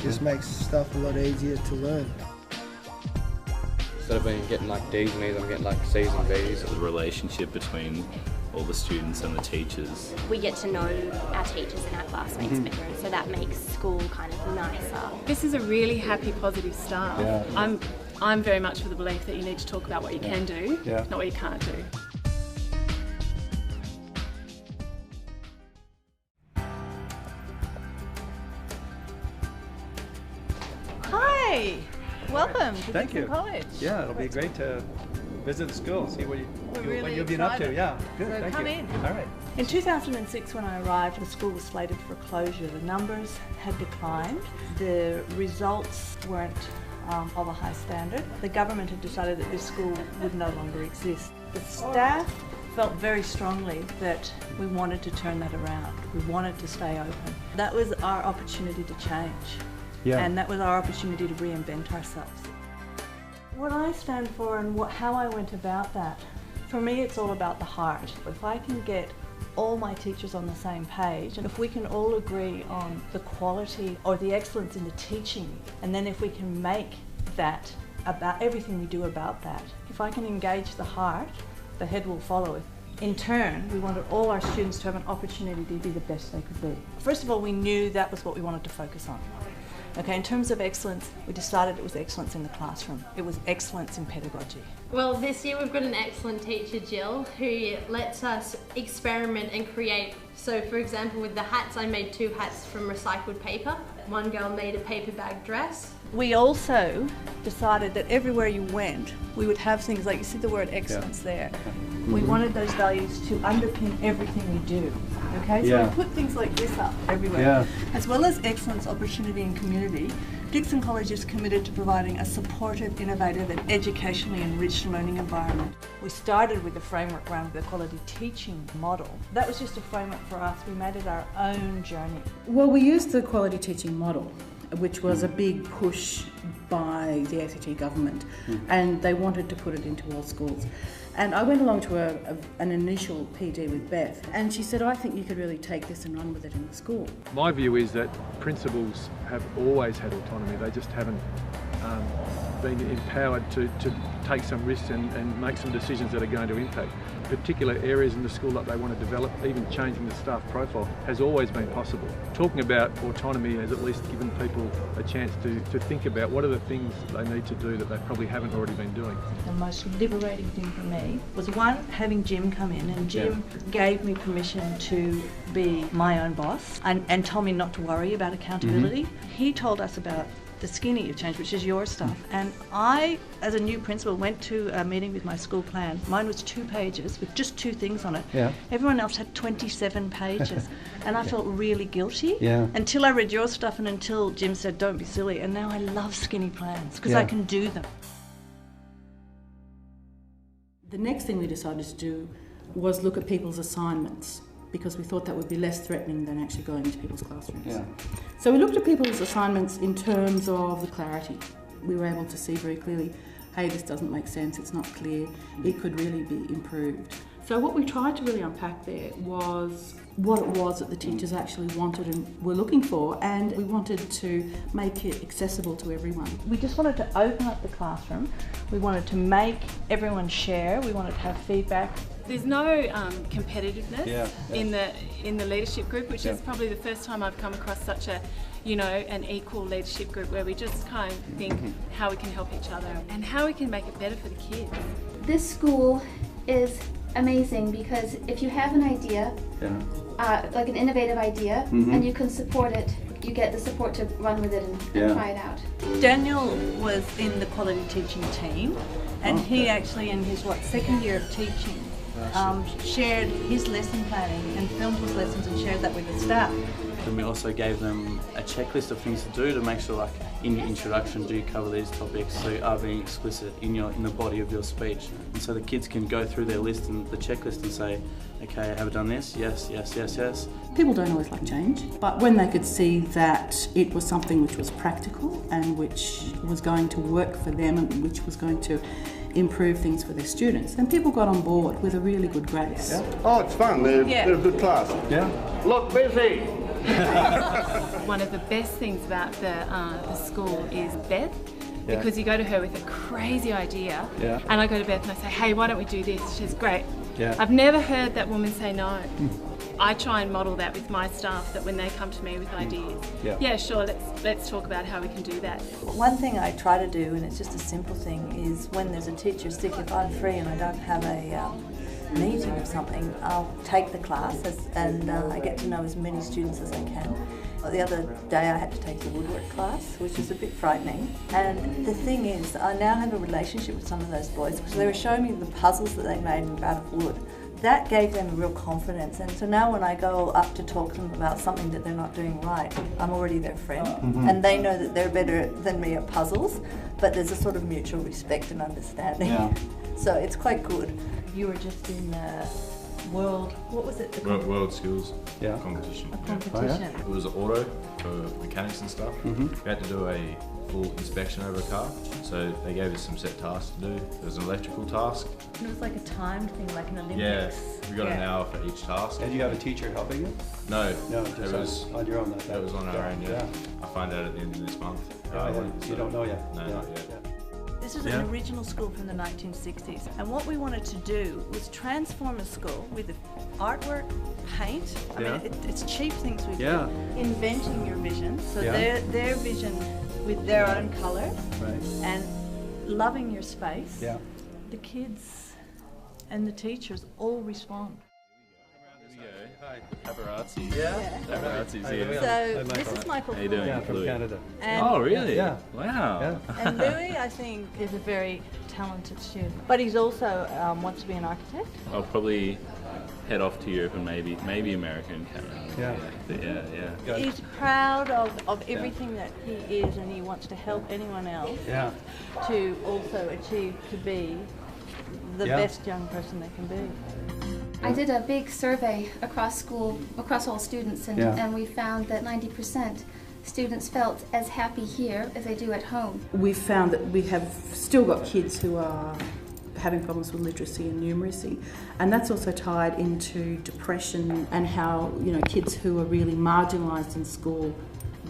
Just makes stuff a lot easier to learn. Instead of getting like D's and E's, I'm getting like C's and B's. The relationship between all the students and the teachers. We get to know our teachers and our classmates better, and so that makes school kind of nicer. This is a really happy, positive start. Yeah. I'm very much for the belief that you need to talk about what you can do, not what you can't do. Hi, welcome to Thank you. College. Yeah, it'll be great to visit the school, see what really you've been up to. excited. Yeah, good. So Thank come you. in. All right. In 2006, when I arrived, the school was slated for closure. The numbers had declined. The results weren't of a high standard. The government had decided that this school would no longer exist. The staff felt very strongly that we wanted to turn that around. We wanted to stay open. That was our opportunity to change. Yeah. And that was our opportunity to reinvent ourselves. What I stand for and how I went about that, for me it's all about the heart. If I can get all my teachers on the same page, and if we can all agree on the quality or the excellence in the teaching, and then if we can make that about everything we do about that, if I can engage the heart, the head will follow it. In turn, we wanted all our students to have an opportunity to be the best they could be. First of all, we knew that was what we wanted to focus on. Okay, in terms of excellence, we decided it was excellence in the classroom. It was excellence in pedagogy. Well, this year we've got an excellent teacher, Jill, who lets us experiment and create. So, for example, with the hats, I made 2 hats from recycled paper. One girl made a paper bag dress. We also decided that everywhere you went, we would have things like, you see the word excellence there. We wanted those values to underpin everything we do. Okay, so we put things like this up everywhere. As well as excellence, opportunity and community, Dixon College is committed to providing a supportive, innovative and educationally enriched learning environment. We started with the framework around the quality teaching model. That was just a framework for us. We made it our own journey. Well, we used the quality teaching model, which was a big push by the ACT government, and they wanted to put it into all schools. And I went along to an initial PD with Beth, and she said, I think you could really take this and run with it in the school. My view is that principals have always had autonomy. They just haven't been empowered to take some risks and make some decisions that are going to impact particular areas in the school that they want to develop. Even changing the staff profile has always been possible. Talking about autonomy has at least given people a chance to think about what are the things they need to do that they probably haven't already been doing. The most liberating thing for me was, one, having Jim come in, and Jim gave me permission to be my own boss and told me not to worry about accountability. He told us about the skinny you've changed, which is your stuff. And I, as a new principal, went to a meeting with my school plan. Mine was 2 pages with just 2 things on it. Everyone else had 27 pages. And I felt really guilty until I read your stuff and until Jim said, don't be silly. And now I love skinny plans because I can do them. The next thing we decided to do was look at people's assignments, because we thought that would be less threatening than actually going into people's classrooms. So we looked at people's assignments in terms of the clarity. We were able to see very clearly, hey, this doesn't make sense, it's not clear, it could really be improved. So what we tried to really unpack there was what it was that the teachers actually wanted and were looking for, and we wanted to make it accessible to everyone. We just wanted to open up the classroom. We wanted to make everyone share. We wanted to have feedback. There's no competitiveness in the leadership group, which is probably the first time I've come across such a, an equal leadership group where we just kind of think how we can help each other and how we can make it better for the kids. This school is amazing because if you have an idea, like an innovative idea, and you can support it, you get the support to run with it and try it out. Daniel was in the quality teaching team, and he actually, in his 2nd year of teaching, shared his lesson planning and filmed his lessons and shared that with the staff. And we also gave them a checklist of things to do to make sure, like in your introduction, do you cover these topics, so you are being explicit in the body of your speech. And so the kids can go through their list and the checklist and say, okay, have I done this? Yes, yes, yes, yes. People don't always like change, but when they could see that it was something which was practical and which was going to work for them and which was going to improve things for their students, then people got on board with a really good grace. Oh, it's fun. They're a good class. Look busy. One of the best things about the school is Beth, because you go to her with a crazy idea, and I go to Beth and I say, hey, why don't we do this? She says, great. I've never heard that woman say no. I try and model that with my staff, that when they come to me with ideas, yeah, sure, let's talk about how we can do that. One thing I try to do, and it's just a simple thing, is when there's a teacher sick, if I'm free and I don't have a meeting or something, I'll take the class and I get to know as many students as I can. The other day I had to take the woodwork class, which was a bit frightening. And the thing is, I now have a relationship with some of those boys because they were showing me the puzzles that they made out of wood. That gave them a real confidence, and so now when I go up to talk to them about something that they're not doing right, I'm already their friend, and they know that they're better than me at puzzles, but there's a sort of mutual respect and understanding. So it's quite good. You were just in the World, what was it? World Skills competition. A competition. It was auto for mechanics and stuff. We had to do a full inspection over a car, so they gave us some set tasks to do. There was an electrical task. And it was like a timed thing, like an Olympics. Yeah, we got an hour for each task. Did you have a teacher helping you? No, just it was on your own. It was on our own. I find out at the end of this month. You don't know yet? No, not yet. This is an original school from the 1960s, and what we wanted to do was transform a school with artwork, paint. I mean, it's cheap things we do. Inventing your vision, so their vision with their own colours, and loving your space. The kids and the teachers all respond. Paparazzi. Paparazzi's So here. this is Michael. How you doing? Yeah, from Canada. And oh, really? Yeah. Wow. And Louis, I think, is a very talented student, but he's also wants to be an architect. I'll probably head off to Europe and maybe America and Canada. Yeah. He's proud of everything that he is, and he wants to help anyone else to also achieve to be the best young person they can be. I did a big survey across school, across all students, and we found that 90% students felt as happy here as they do at home. We've found that we have still got kids who are having problems with literacy and numeracy, and that's also tied into depression and how, you know, kids who are really marginalised in school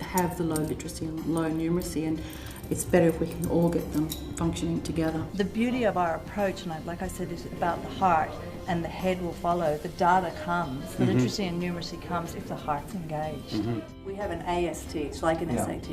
have the low literacy and low numeracy, and it's better if we can all get them functioning together. The beauty of our approach, and like I said, is about the heart, and the head will follow. The data comes, the literacy and numeracy comes if the heart's engaged. We have an AST, it's like an SAT.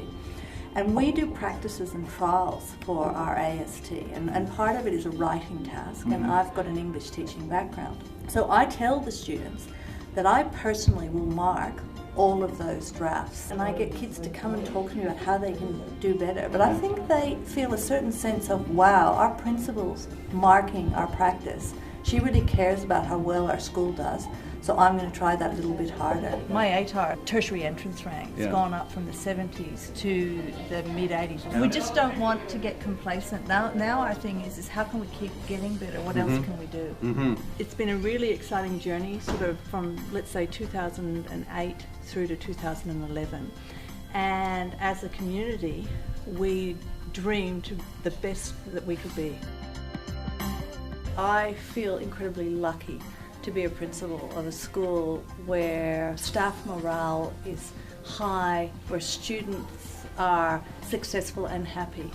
And we do practices and trials for our AST, and part of it is a writing task, and I've got an English teaching background. So I tell the students that I personally will mark all of those drafts, and I get kids to come and talk to me about how they can do better. But I think they feel a certain sense of, wow, our principal's marking our practice. She really cares about how well our school does, so I'm going to try that a little bit harder. My ATAR tertiary entrance rank has gone up from the 70s to the mid-80s. We just don't want to get complacent. Now our thing is how can we keep getting better? What else can we do? It's been a really exciting journey, sort of from, let's say, 2008 through to 2011. And as a community, we dreamed to the best that we could be. I feel incredibly lucky to be a principal of a school where staff morale is high, where students are successful and happy.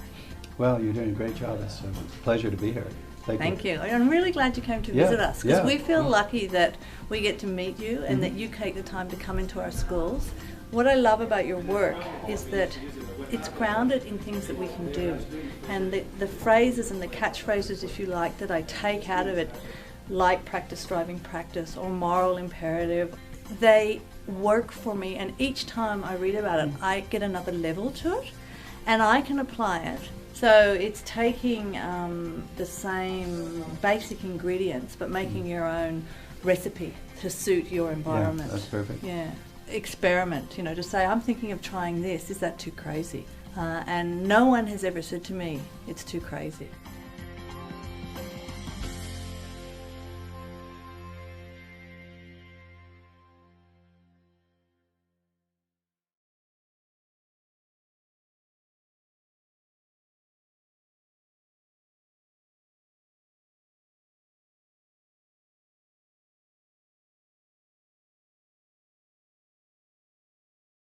Well, you're doing a great job. It's a pleasure to be here. Thank you. I'm really glad you came to visit us, because we feel lucky that we get to meet you and that you take the time to come into our schools. What I love about your work is that it's grounded in things that we can do, and the phrases and the catchphrases, if you like, that I take out of it, like practice driving practice or moral imperative, they work for me, and each time I read about it I get another level to it and I can apply it. So it's taking the same basic ingredients but making your own recipe to suit your environment. Yeah, that's perfect. Yeah. Experiment, you know, to say, I'm thinking of trying this, is that too crazy? And no one has ever said to me, it's too crazy.